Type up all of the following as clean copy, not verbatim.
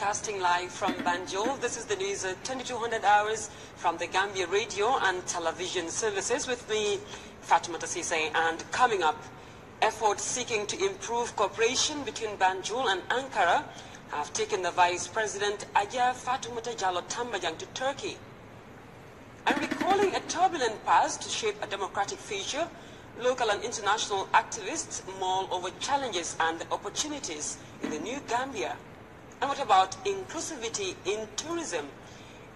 broadcasting live from Banjul. This is the news at 2200 hours from the Gambia radio and television services with me, Fatima Sise. And coming up, efforts seeking to improve cooperation between Banjul and Ankara have taken the Vice President Aja Fatoumata Jallow Tambajang to Turkey. And recalling a turbulent past to shape a democratic future, local and international activists mull over challenges and opportunities in the new Gambia. And what about inclusivity in tourism?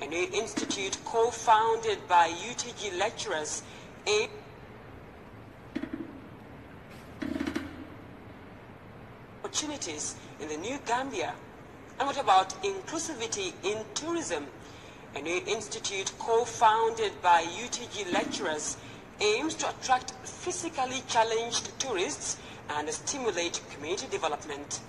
A new institute co-founded by UTG lecturers opportunities in the new Gambia. And what about inclusivity in tourism? A new institute co-founded by UTG lecturers aims to attract physically challenged tourists and stimulate community development.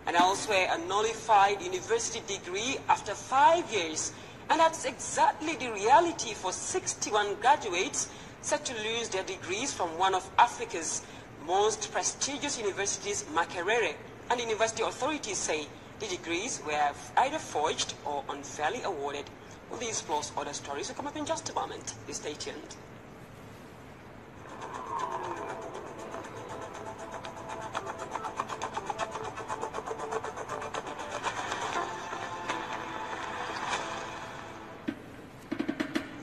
And elsewhere, a nullified university degree after 5 years. And that's exactly the reality for 61 graduates set to lose their degrees from one of Africa's most prestigious universities, Makerere. And university authorities say the degrees were either forged or unfairly awarded. Well, these plus other stories will come up in just a moment. Please stay tuned.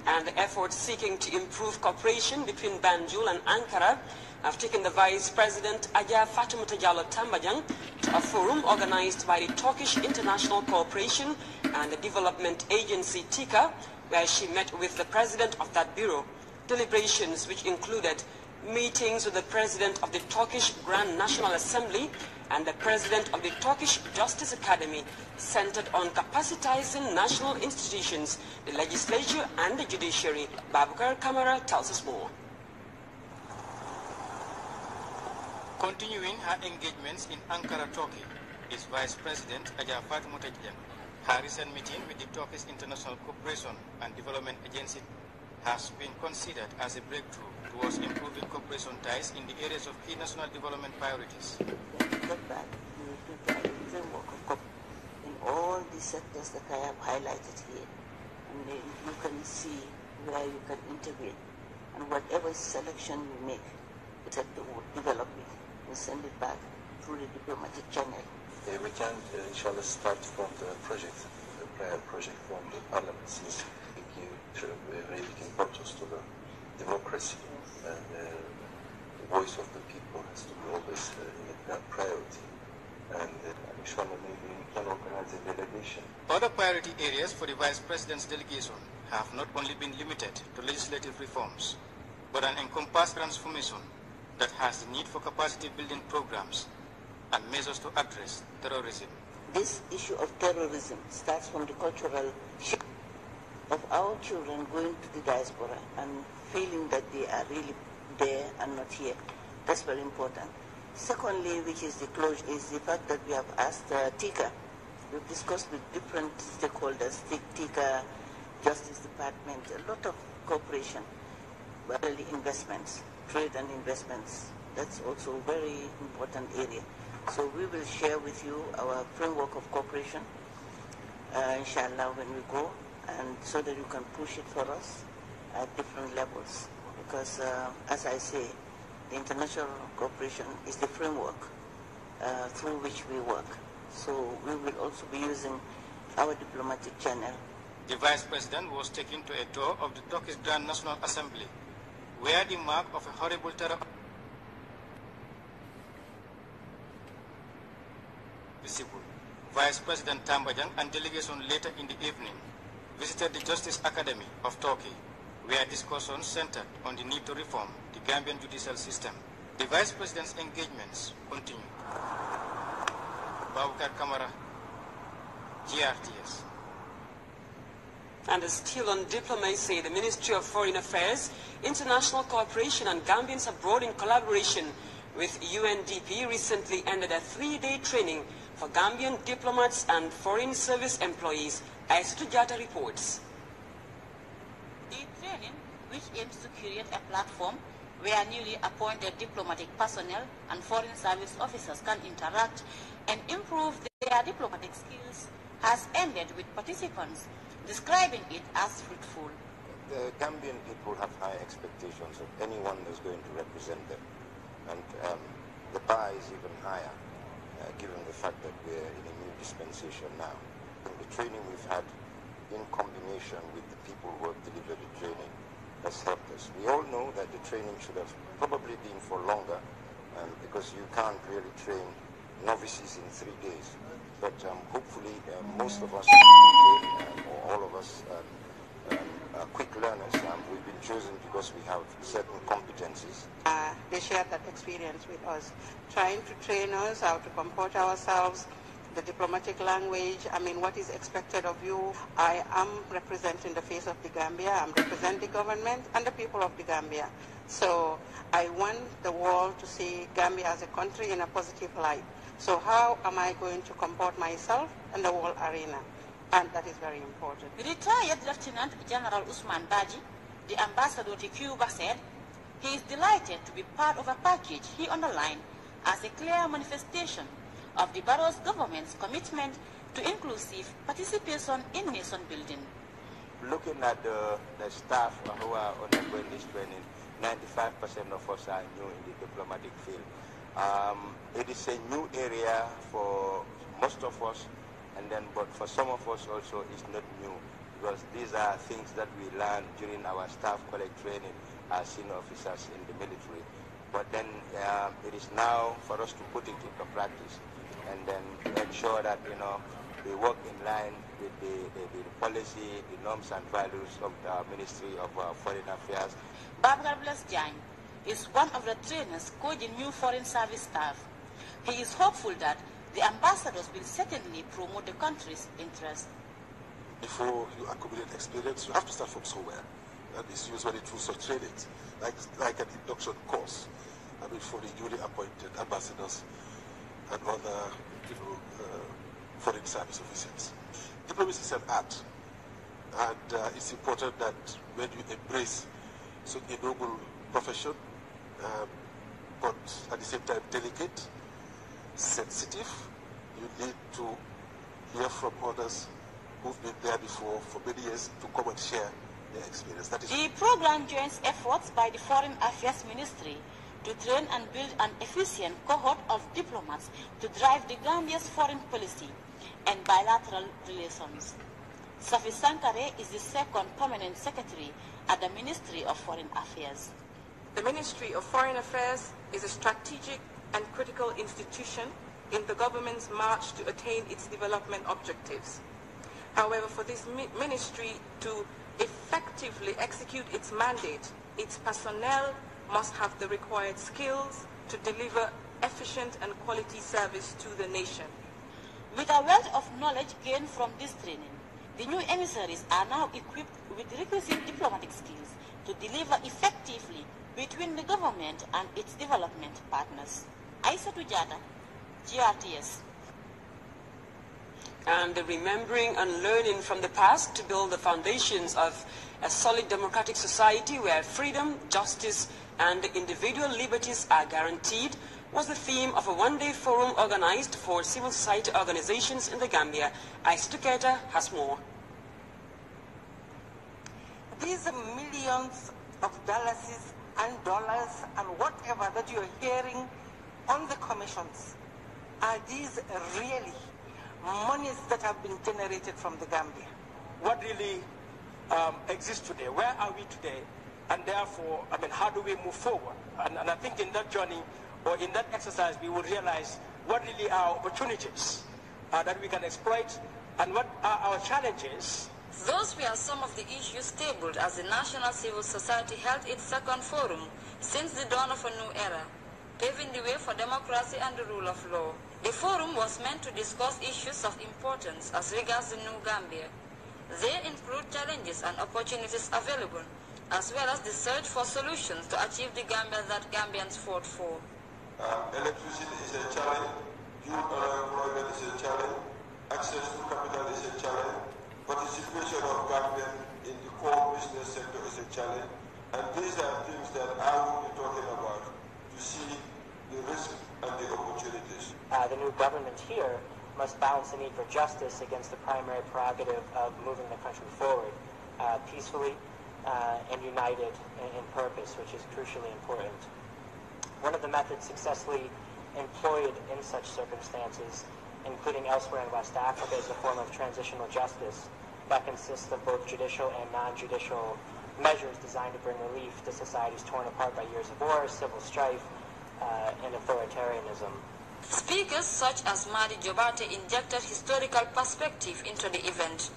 And the efforts seeking to improve cooperation between Banjul and Ankara have taken the Vice President Aja Fatoumata Jallow Tambajang to a forum organized by the Turkish International Cooperation and the Development Agency TICA, where she met with the president of that bureau. Deliberations which included meetings with the president of the Turkish Grand National Assembly and the president of the Turkish Justice Academy, centered on capacitizing national institutions, the legislature and the judiciary. Babukar Kamara tells us more. Continuing her engagements in Ankara, Turkey, is Vice President Aja Fatoumata Jallow. Her recent meeting with the Turkish International Cooperation and Development Agency has been considered as a breakthrough towards improving cooperation ties in the areas of key national development priorities. In all the sectors that I have highlighted here, and then you can see where you can intervene, and whatever selection you make, the sector will develop it and send it back through the diplomatic channel. We can, inshallah, start from the project, the prior project from the parliament, since it gives very big importance to the democracy, and the voice of the people has to be always a priority. And inshallah, maybe we can organize a delegation. Other priority areas for the Vice President's delegation have not only been limited to legislative reforms, but an encompassed transformation that has the need for capacity building programs and measures to address terrorism. This issue of terrorism starts from the cultural shift of our children going to the diaspora and feeling that they are really there and not here. That's very important. Secondly, which is the closure, is the fact that we have asked TICA. We've discussed with different stakeholders, TICA, Justice Department, a lot of cooperation, early investments, trade and investments. That's also a very important area. So we will share with you our framework of cooperation, inshallah, when we go, and so that you can push it for us at different levels. Because, as I say, the international cooperation is the framework through which we work. So we will also be using our diplomatic channel. The Vice President was taken to a tour of the Turkish Grand National Assembly, where the mark of a horrible terror visible. Vice President Tambajang and delegation later in the evening visited the Justice Academy of Turkey, where discussions centered on the need to reform the Gambian judicial system. The Vice President's engagements continue. Babukar Kamara, GRTS. And still on diplomacy, the Ministry of Foreign Affairs, International Cooperation and Gambians Abroad in collaboration with UNDP recently ended a 3-day training for Gambian diplomats and foreign service employees, as Sujata reports. The training, which aims to create a platform where newly appointed diplomatic personnel and foreign service officers can interact and improve their diplomatic skills, has ended with participants describing it as fruitful. The Gambian people have high expectations of anyone that's going to represent them, and the bar is even higher given the fact that we're in a new dispensation now. And the training we've had in combination with the people who have delivered the training has helped us. We all know that the training should have probably been for longer because you can't really train novices in 3 days. But hopefully most of us, or all of us, are quick learners. We've been chosen because we have certain competencies. They shared that experience with us, trying to train us how to comport ourselves, the diplomatic language, what is expected of you. I am representing the face of the Gambia, I'm representing the government and the people of the Gambia. So I want the world to see Gambia as a country in a positive light. So how am I going to comport myself in the world arena? And that is very important. Retired Lieutenant General Usman Baji, the ambassador to Cuba, said he is delighted to be part of a package he underlined as a clear manifestation of the Barrow's government's commitment to inclusive participation in nation building. Looking at the staff who are undergoing this training, 95% of us are new in the diplomatic field. It is a new area for most of us, but for some of us also it's not new, because these are things that we learned during our staff college training as senior officers in the military. But then it is now for us to put it into practice and then ensure that we work in line with the policy, the norms and values of the Ministry of Foreign Affairs. Babgar Blesjang is one of the trainers coaching new foreign service staff. He is hopeful that the ambassadors will certainly promote the country's interests. Before you accumulate experience, you have to start from somewhere. That is usually through such trainings, like an induction course. For the newly appointed ambassadors and other, foreign service officials. Diplomacy is an art, and it's important that when you embrace such a noble profession, but at the same time delicate, sensitive, you need to hear from others who've been there before for many years to come and share their experience. That is the program joins efforts by the Foreign Affairs Ministry to train and build an efficient cohort of diplomats to drive the Gambia's foreign policy and bilateral relations. Safi Sankare is the second permanent secretary at the Ministry of Foreign Affairs. The Ministry of Foreign Affairs is a strategic and critical institution in the government's march to attain its development objectives. However, for this ministry to effectively execute its mandate, its personnel must have the required skills to deliver efficient and quality service to the nation. With a wealth of knowledge gained from this training, the new emissaries are now equipped with requisite diplomatic skills to deliver effectively between the government and its development partners. Aissatou Jata, GRTS. And remembering and learning from the past to build the foundations of a solid democratic society where freedom, justice, and individual liberties are guaranteed was the theme of a one-day forum organized for civil society organizations in the Gambia. Aissatou Keita has more. These millions of dollars and whatever that you're hearing on the commissions, are these really monies that have been generated from the Gambia? What really exists today? Where are we today? And therefore, how do we move forward? And I think in that journey, or in that exercise, we will realize what really are opportunities that we can exploit, and what are our challenges. Those were some of the issues tabled as the National Civil Society held its second forum since the dawn of a new era, paving the way for democracy and the rule of law. The forum was meant to discuss issues of importance as regards the new Gambia. They include challenges and opportunities available, as well as the search for solutions to achieve the Gambia that Gambians fought for. Electricity is a challenge, youth unemployment is a challenge, access to capital is a challenge, participation of Gambians in the core business sector is a challenge, and these are things that I will be talking about to see the risk and the opportunities. The new government here must balance the need for justice against the primary prerogative of moving the country forward peacefully and united in purpose, which is crucially important. One of the methods successfully employed in such circumstances, including elsewhere in West Africa, is the form of transitional justice that consists of both judicial and non-judicial measures designed to bring relief to societies torn apart by years of war, civil strife, and authoritarianism. Speakers such as Madi Jobate injected historical perspective into the event.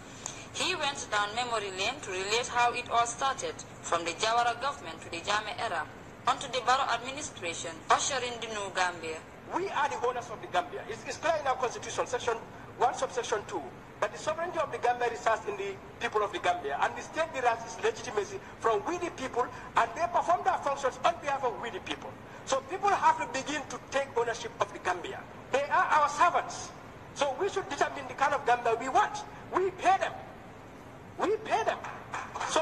He went down memory lane to relate how it all started, from the Jawara government to the Jammeh era, onto the Barrow administration, ushering the new Gambia. We are the owners of the Gambia. It's clear in our constitution, section 1, subsection 2, that the sovereignty of the Gambia resides in the people of the Gambia, and the state derives its legitimacy from we the people, and they perform their functions on behalf of we the people. So people have to begin to take ownership of the Gambia. They are our servants. So we should determine the kind of Gambia we want. We pay them. We pay them. So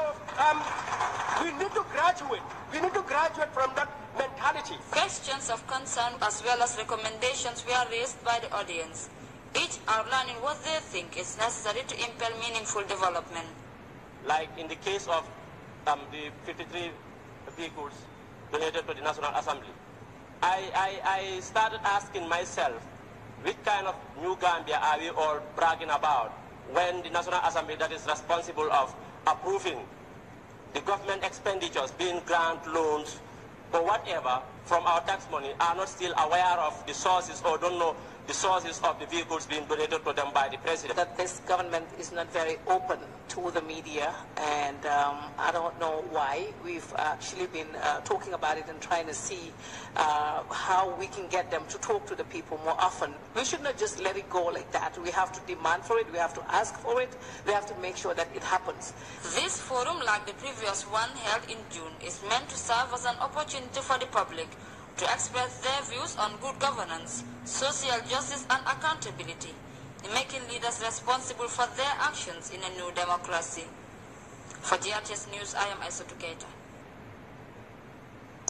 we need to graduate. We need to graduate from that mentality. Questions of concern as well as recommendations were raised by the audience, each outlining what they think is necessary to impel meaningful development. Like in the case of the 53 vehicles donated to the National Assembly, I started asking myself, which kind of new Gambia are we all bragging about when the National Assembly that is responsible of approving the government expenditures, being grant loans or whatever from our tax money, are not still aware of the sources or don't know the sources of the vehicles being donated to them by the president. That this government is not very open to the media, and I don't know why. We've actually been talking about it and trying to see how we can get them to talk to the people more often. We should not just let it go like that. We have to demand for it, we have to ask for it, we have to make sure that it happens. This forum, like the previous one held in June, is meant to serve as an opportunity for the public to express their views on good governance, social justice and accountability, in making leaders responsible for their actions in a new democracy. For GRTS News, I am Aissatou Keita.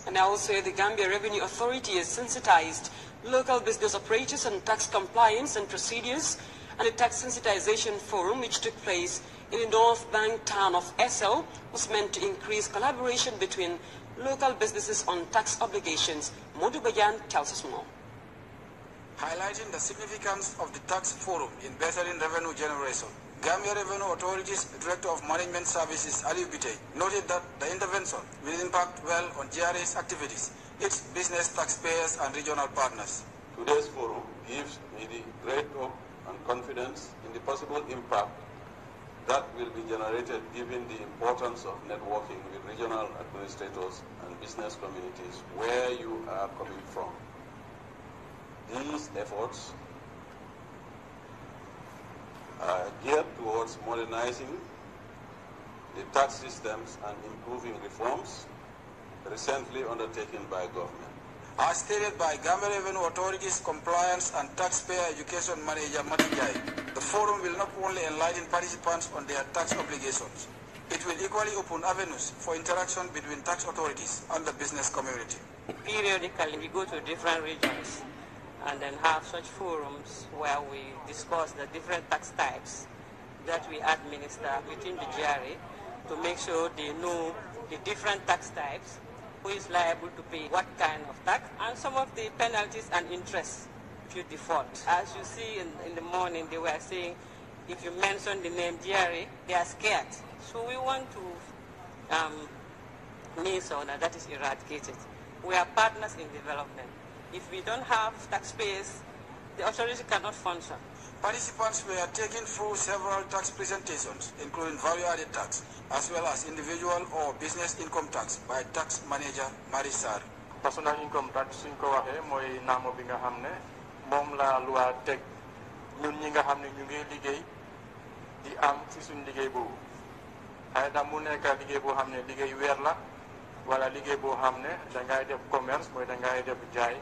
And also, the Gambia Revenue Authority has sensitized local business operators on tax compliance and procedures, and the Tax Sensitization Forum, which took place in the North Bank town of Essel, was meant to increase collaboration between local businesses on tax obligations. Modu Bayan tells us more. Highlighting the significance of the tax forum in bettering revenue generation, Gambia Revenue Authority's Director of Management Services, Ali Bitey, noted that the intervention will impact well on GRTS activities, its business, taxpayers and regional partners. Today's forum gives me the great hope and confidence in the possible impact that will be generated given the importance of networking with regional administrators and business communities where you are coming from. These efforts are geared towards modernizing the tax systems and improving reforms recently undertaken by government. As stated by Gambia Revenue Authority's Compliance and Taxpayer Education Manager Matinjai, the forum will not only enlighten participants on their tax obligations, it will equally open avenues for interaction between tax authorities and the business community. Periodically, we go to different regions and then have such forums where we discuss the different tax types that we administer within the GRA to make sure they know the different tax types, who is liable to pay what kind of tax, and some of the penalties and interests if you default. As you see in the morning, they were saying, if you mention the name GRA, they are scared. So we want to make sure that is eradicated. We are partners in development. If we don't have taxpayers, the authority cannot function. Participants were taken through several tax presentations, including value-added tax, as well as individual or business income tax by tax manager Marisar. Personal income tax suñ ko waxee mooy naamo bi nga xam ne moom la loi teg ñun ñi nga xam ne ñu ngi liggéey di am ci suñ liggéey boobu ay da mu nekk liggéey boo xam ne liggéey weer la wala liggéey boo xam ne dangay def commerce mooy dangay def jaay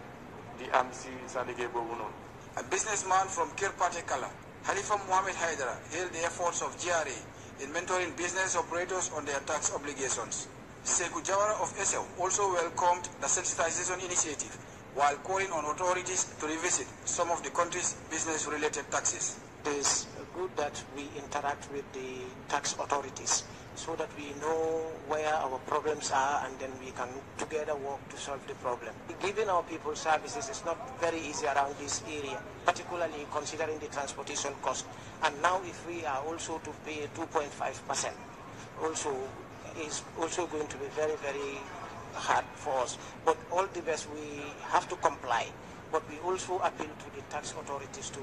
di am ci sa liggéey boobu noonu. A businessman from Kirpate Kala, Halifa Mohamed Haidara, hailed the efforts of GRA in mentoring business operators on their tax obligations. Sekou Jawara of Essel also welcomed the sensitization initiative while calling on authorities to revisit some of the country's business-related taxes. It is good that we interact with the tax authorities so that we know where our problems are and then we can together work to solve the problem. Giving our people services is not very easy around this area, particularly considering the transportation cost. And now if we are also to pay 2.5%, also is also going to be very, very hard for us. But all the best, we have to comply. But we also appeal to the tax authorities to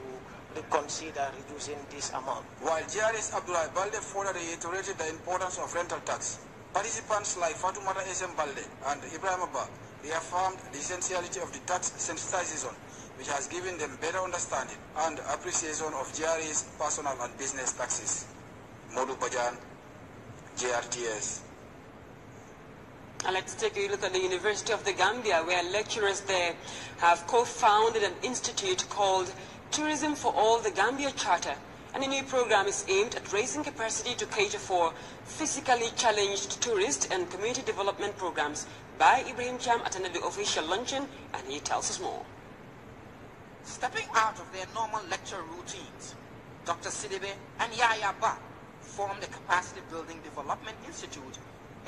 reconsider reducing this amount. While GRTS Abdullah Balde further reiterated the importance of rental tax, participants like Fatoumata SM Balde and Ibrahim Abba reaffirmed the essentiality of the tax sensitization, which has given them better understanding and appreciation of GRTS personal and business taxes. Modu Bajan, GRTS. And let's take a look at the University of the Gambia, where lecturers there have co-founded an institute called Tourism for All, the Gambia Charter. And the new program is aimed at raising capacity to cater for physically challenged tourist and community development programs. By Ibrahim Cham attended the official luncheon, and he tells us more. Stepping out of their normal lecture routines, Dr. Sidibe and Yaya Ba formed the Capacity Building Development Institute,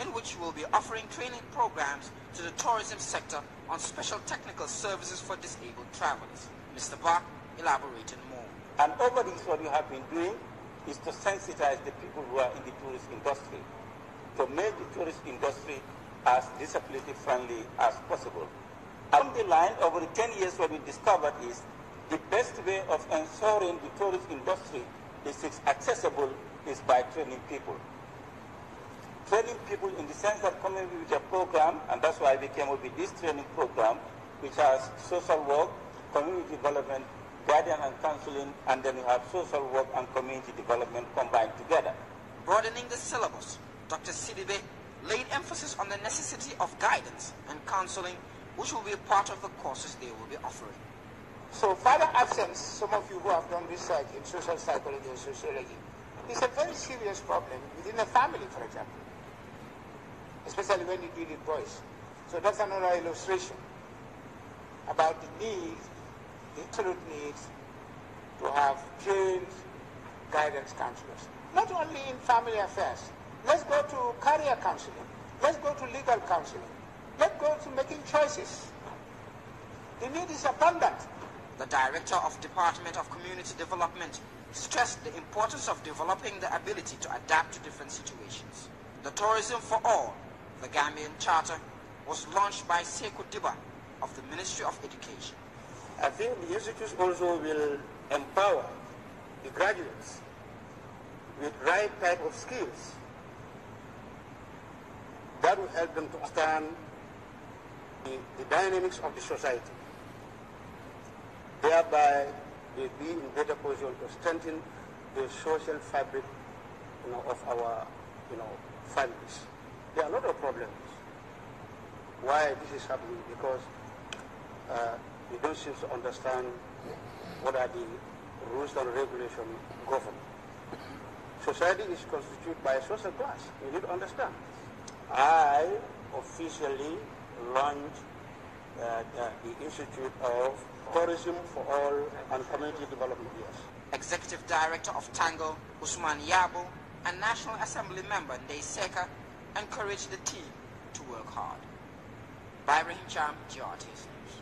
in which we will be offering training programs to the tourism sector on special technical services for disabled travelers. Mr. Ba elaborated more. And over this, what you have been doing is to sensitize the people who are in the tourist industry, to make the tourist industry as disability friendly as possible. On the line, over the 10 years, what we discovered is the best way of ensuring the tourist industry is accessible is by training people. Training people in the sense that coming with a program, and that's why we came up with this training program, which has social work, community development, guardian and counseling, and then you have social work and community development combined together. Broadening the syllabus, Dr. Sidibe laid emphasis on the necessity of guidance and counseling, which will be a part of the courses they will be offering. So father absence, some of you who have done research in social psychology and sociology, is a very serious problem within a family, for example, especially when you deal with boys. So that's another illustration about the need, the absolute need to have trained guidance counselors. Not only in family affairs. Let's go to career counseling. Let's go to legal counseling. Let's go to making choices. The need is abundant. The Director of Department of Community Development stressed the importance of developing the ability to adapt to different situations. The Tourism for All, the Gambian Charter, was launched by Sekou Diba of the Ministry of Education. I think the institute also will empower the graduates with right type of skills that will help them to understand the dynamics of the society. Thereby, they'll be in better position to strengthen the social fabric, of our, families. There are a lot of problems. Why this is happening? Because we don't seem to understand what are the rules and regulations govern. Society is constituted by a social class. You need to understand. I officially launched the Institute of Tourism for All and Community Development. Yes. Executive Director of Tango, Usman Yabo, and National Assembly member Ndei Seka encouraged the team to work hard. By Ibrahim Cham, GRTS News.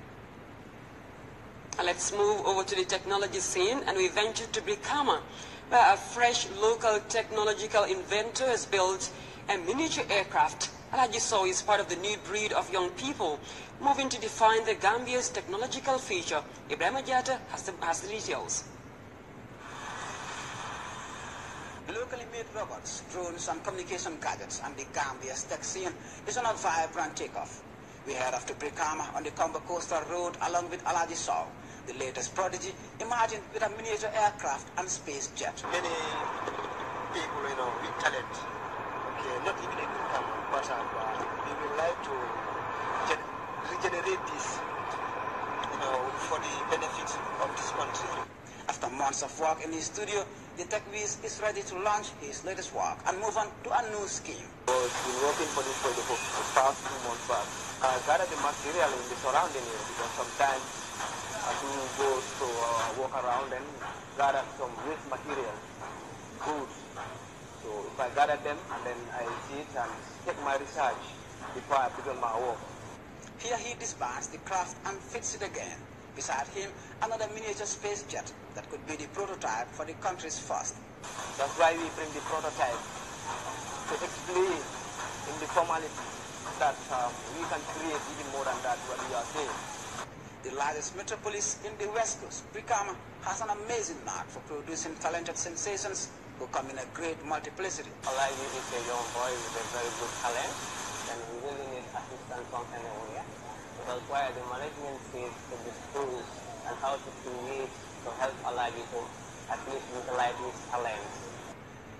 Let's move over to the technology scene, and we venture to Brikama, where a fresh local technological inventor has built a miniature aircraft. Alaji Sow is part of the new breed of young people moving to define the Gambia's technological future. Ibrahim Ajata has the details. Locally made robots, drones and communication gadgets and the Gambia's tech scene is on a vibrant takeoff. We head off to Brikama on the Combo Coastal Road along with Alaji Sow, the latest prodigy, imagined with a miniature aircraft and space jet. Many people, with talent, not even in Brikama, but we would like to regenerate this, for the benefit of this country. After months of work in his studio, the tech whiz is ready to launch his latest work and move on to a new scheme. I've been working for this project for the past 2 months back, gather the material in the surrounding area, because sometimes we go to walk around and gather some waste material, goods. So if I gather them and then I see it and take my research before I begin my work. Here he disbands the craft and fits it again. Beside him, another miniature space jet that could be the prototype for the country's first. That's why we bring the prototype to explain in the formality that we can create even more than that what we are saying. The largest metropolis in the West Coast, Brikama, has an amazing knack for producing talented sensations who come in a great multiplicity. Alaji is a young boy with a very good talent, and we really need assistance from anywhere. That's why the management says to the schools and how to create to help Alaji to at least utilize his talents.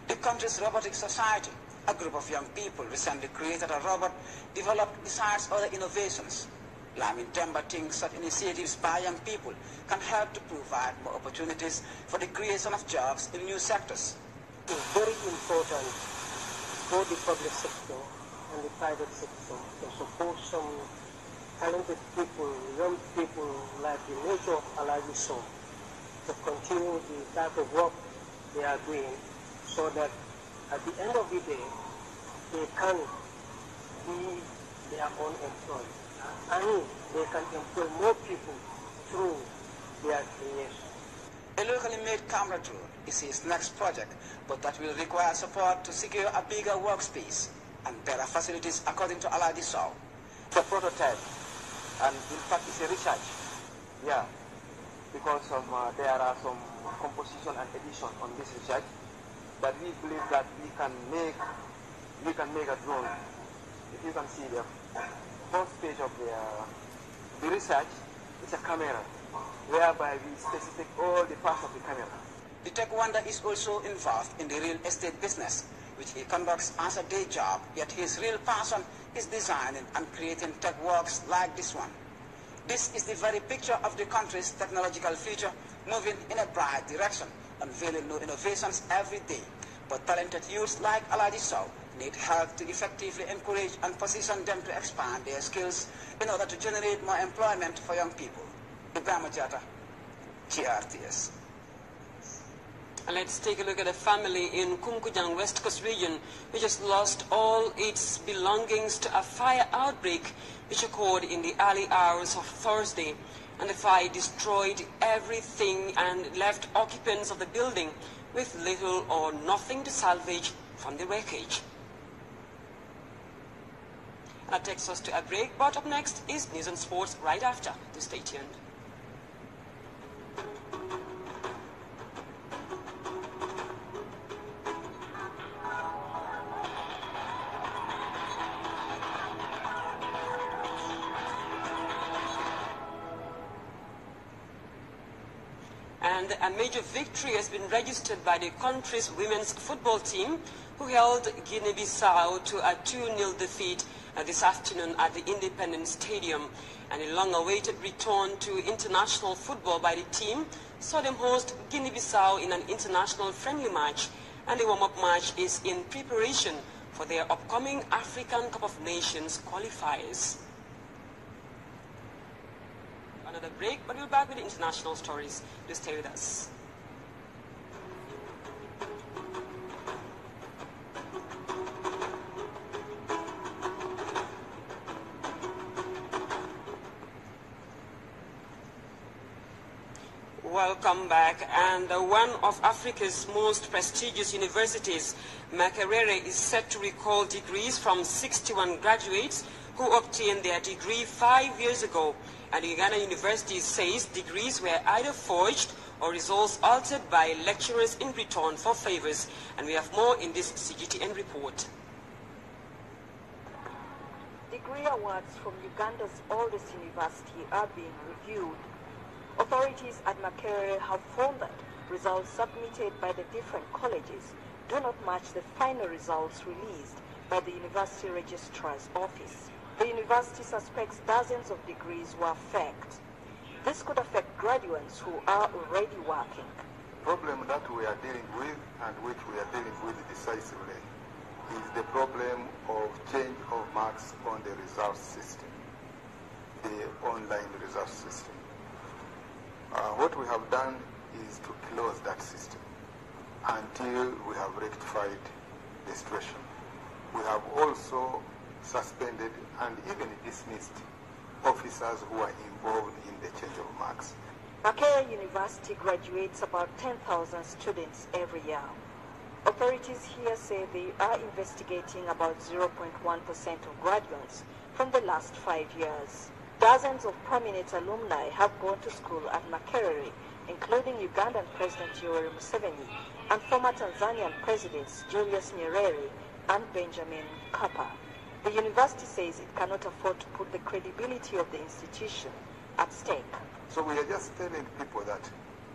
The country's robotic society, a group of young people recently created a robot developed besides other innovations. Lamin Temba thinks such initiatives by young people can help to provide more opportunities for the creation of jobs in new sectors. It's very important for the public sector and the private sector to support some talented people, young people like the nature of Alaji Son, to continue the type of work they are doing, so that at the end of the day, they can be their own employee. And they can employ more people through their creation. A locally made camera drone is his next project, but that will require support to secure a bigger workspace and better facilities, according to Alaji Son. It's a prototype, and in fact it's a research. Yeah, because there are some composition and edition on this research that we believe that we can make a drone. If you can see the first page of the research, it's a camera, whereby we specify all the parts of the camera. The tech wonder is also involved in the real estate business, which he conducts as a day job, yet his real passion is designing and creating tech works like this one. This is the very picture of the country's technological future, moving in a bright direction, unveiling new innovations every day. But talented youths like Alaji Son need help to effectively encourage and position them to expand their skills in order to generate more employment for young people. Ibrahim Jata, GRTS. And let's take a look at a family in Kumkujang, West Coast region, which has lost all its belongings to a fire outbreak which occurred in the early hours of Thursday. And the fire destroyed everything and left occupants of the building with little or nothing to salvage from the wreckage. And that takes us to a break, but up next is News and Sports right after. Stay tuned. And a major victory has been registered by the country's women's football team, who held Guinea-Bissau to a 2-0 defeat this afternoon at the Independence Stadium. And a long-awaited return to international football by the team saw them host Guinea-Bissau in an international friendly match, and the warm-up match is in preparation for their upcoming African Cup of Nations qualifiers. Another break, but we'll be back with the international stories. Do stay with us. Welcome back. And one of Africa's most prestigious universities, Makerere, is set to recall degrees from 61 graduates who obtained their degree 5 years ago. And Uganda University says degrees were either forged or results altered by lecturers in return for favors. And we have more in this CGTN report. Degree awards from Uganda's oldest university are being reviewed. Authorities at Makerere have found that results submitted by the different colleges do not match the final results released by the University Registrar's Office. The university suspects dozens of degrees were faked. This could affect graduates who are already working. The problem that we are dealing with, and which we are dealing with decisively, is the problem of change of marks on the results system. the online research system. What we have done is to close that system until we have rectified the situation. We have also suspended and even dismissed officers who are involved in the change of marks. Makerere University graduates about 10,000 students every year. Authorities here say they are investigating about 0.1% of graduates from the last 5 years. Dozens of prominent alumni have gone to school at Makerere, including Ugandan President Yoweri Museveni and former Tanzanian Presidents Julius Nyerere and Benjamin Mkapa. The university says it cannot afford to put the credibility of the institution at stake. So we are just telling people that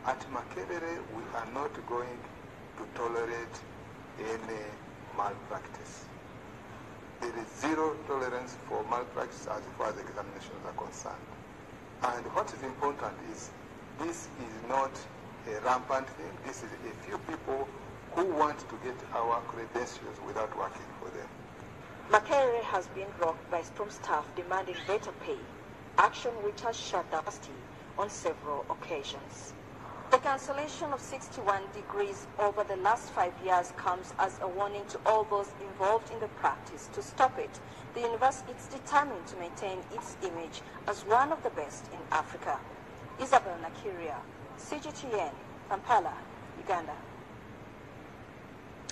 at Makerere we are not going to tolerate any malpractice. There is zero tolerance for malpractice as far as examinations are concerned. And what is important is this is not a rampant thing. This is a few people who want to get our credentials without working for them. Makerere has been rocked by STOM staff demanding better pay, action which has shut down the university on several occasions. The cancellation of 61 degrees over the last 5 years comes as a warning to all those involved in the practice to stop it. The university is determined to maintain its image as one of the best in Africa. Isabel Nakiria, CGTN, Kampala, Uganda.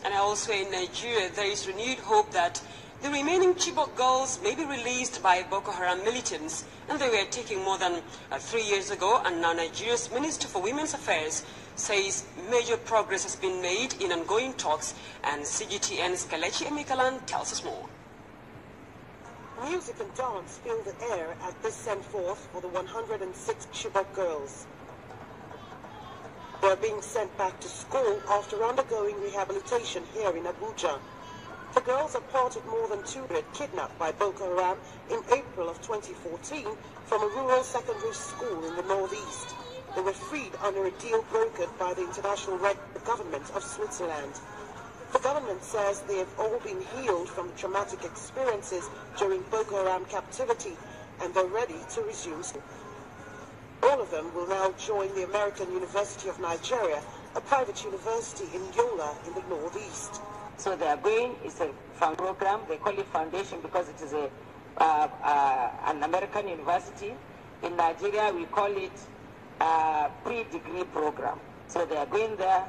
And also in Nigeria, there is renewed hope that the remaining Chibok girls may be released by Boko Haram militants, and they were taken more than 3 years ago, and now Nigeria's Minister for Women's Affairs says major progress has been made in ongoing talks, and CGTN's Kalechi Emikalan tells us more. Music and dance fill the air at this send-forth for the 106 Chibok girls. They are being sent back to school after undergoing rehabilitation here in Abuja. The girls are part of more than 200 kidnapped by Boko Haram in April of 2014 from a rural secondary school in the northeast. They were freed under a deal brokered by the International Red Government of Switzerland. The government says they have all been healed from traumatic experiences during Boko Haram captivity and they're ready to resume school. All of them will now join the American University of Nigeria, a private university in Yola in the northeast. So they are going, it's a program, they call it foundation because it is an American university. In Nigeria, we call it a pre-degree program. So they are going there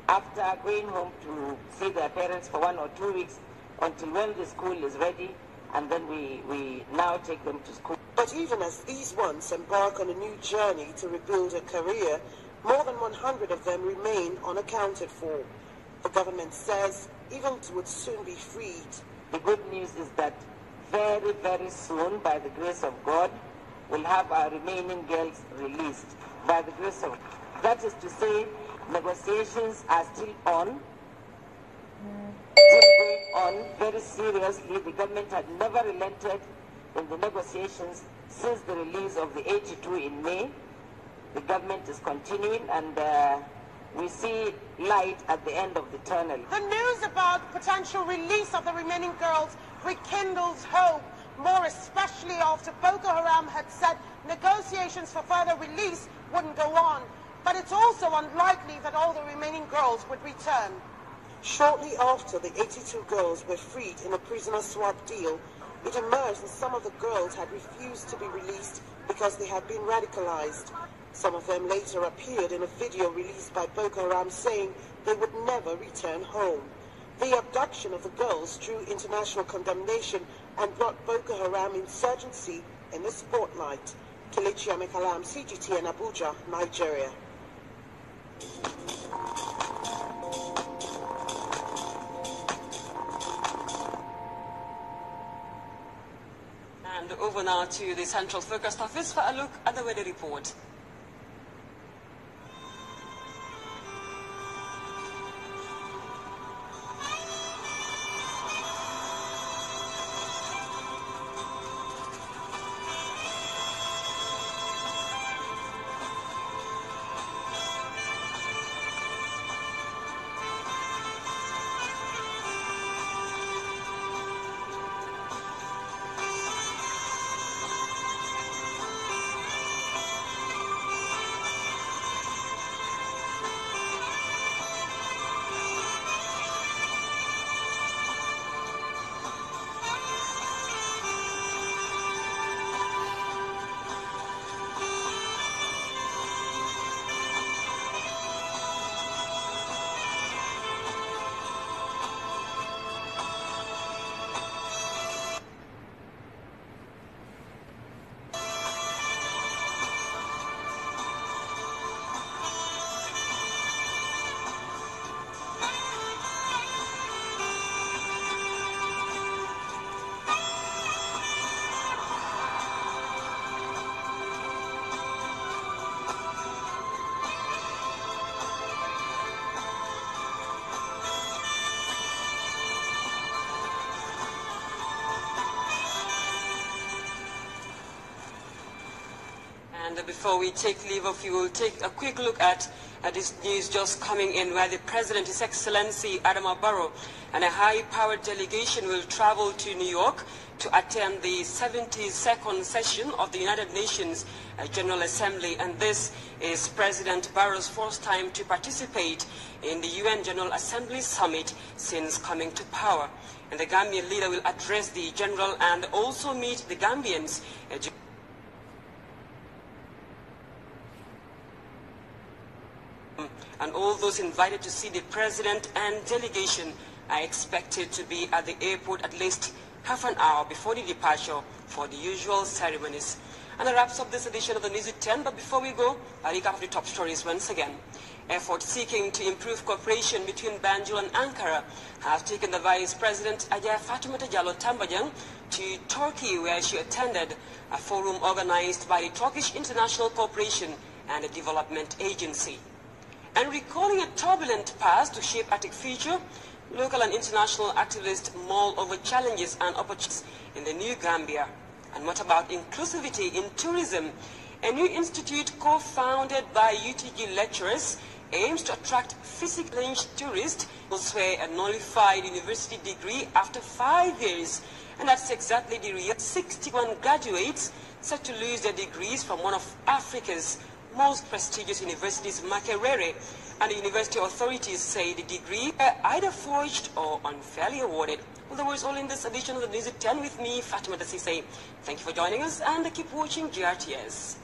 after going home to see their parents for 1 or 2 weeks until when the school is ready, and then we now take them to school. But even as these ones embark on a new journey to rebuild a career, more than 100 of them remain unaccounted for. The government says even would soon be freed. The good news is that very, very soon, by the grace of God, we'll have our remaining girls released. By the grace of God. That is to say, negotiations are still on, still going on very seriously. The government had never relented in the negotiations since the release of the 82 in May. The government is continuing, and we see light at the end of the tunnel. The news about potential release of the remaining girls rekindles hope, more especially after Boko Haram had said negotiations for further release wouldn't go on. But it's also unlikely that all the remaining girls would return. Shortly after the 82 girls were freed in a prisoner swap deal, it emerged that some of the girls had refused to be released because they had been radicalized. Some of them later appeared in a video released by Boko Haram saying they would never return home. The abduction of the girls drew international condemnation and brought Boko Haram insurgency in the spotlight. Kelechi Amekalam, CGTN Abuja, Nigeria. And over now to the Central Focused Office for a look at the weather report. And before we take leave of you, we'll take a quick look at this news just coming in, where the President, His Excellency Adama Barrow, and a high-powered delegation will travel to New York to attend the 72nd session of the United Nations General Assembly. And this is President Barrow's first time to participate in the UN General Assembly Summit since coming to power. And the Gambian leader will address the General and also meet the Gambians. And all those invited to see the President and delegation are expected to be at the airport at least half an hour before the departure for the usual ceremonies. And that wraps up this edition of the News at 10. But before we go, a recap of the top stories once again. Efforts seeking to improve cooperation between Banjul and Ankara have taken the Vice President Ajay Fatimata Jallow Tambajang to Turkey, where she attended a forum organized by the Turkish International Cooperation and Development Agency. And recalling a turbulent past to shape Arctic future, local and international activists mull over challenges and opportunities in the new Gambia. And what about inclusivity in tourism? A new institute co-founded by UTG lecturers aims to attract physically tourists who swear a nullified university degree after 5 years. And that's exactly the real 61 graduates set to lose their degrees from one of Africa's most prestigious universities, Makerere, and the university authorities say the degree either forged or unfairly awarded. Well, that was all in this edition of the News at 10 with me, Fatima Dasise. Thank you for joining us and keep watching GRTS.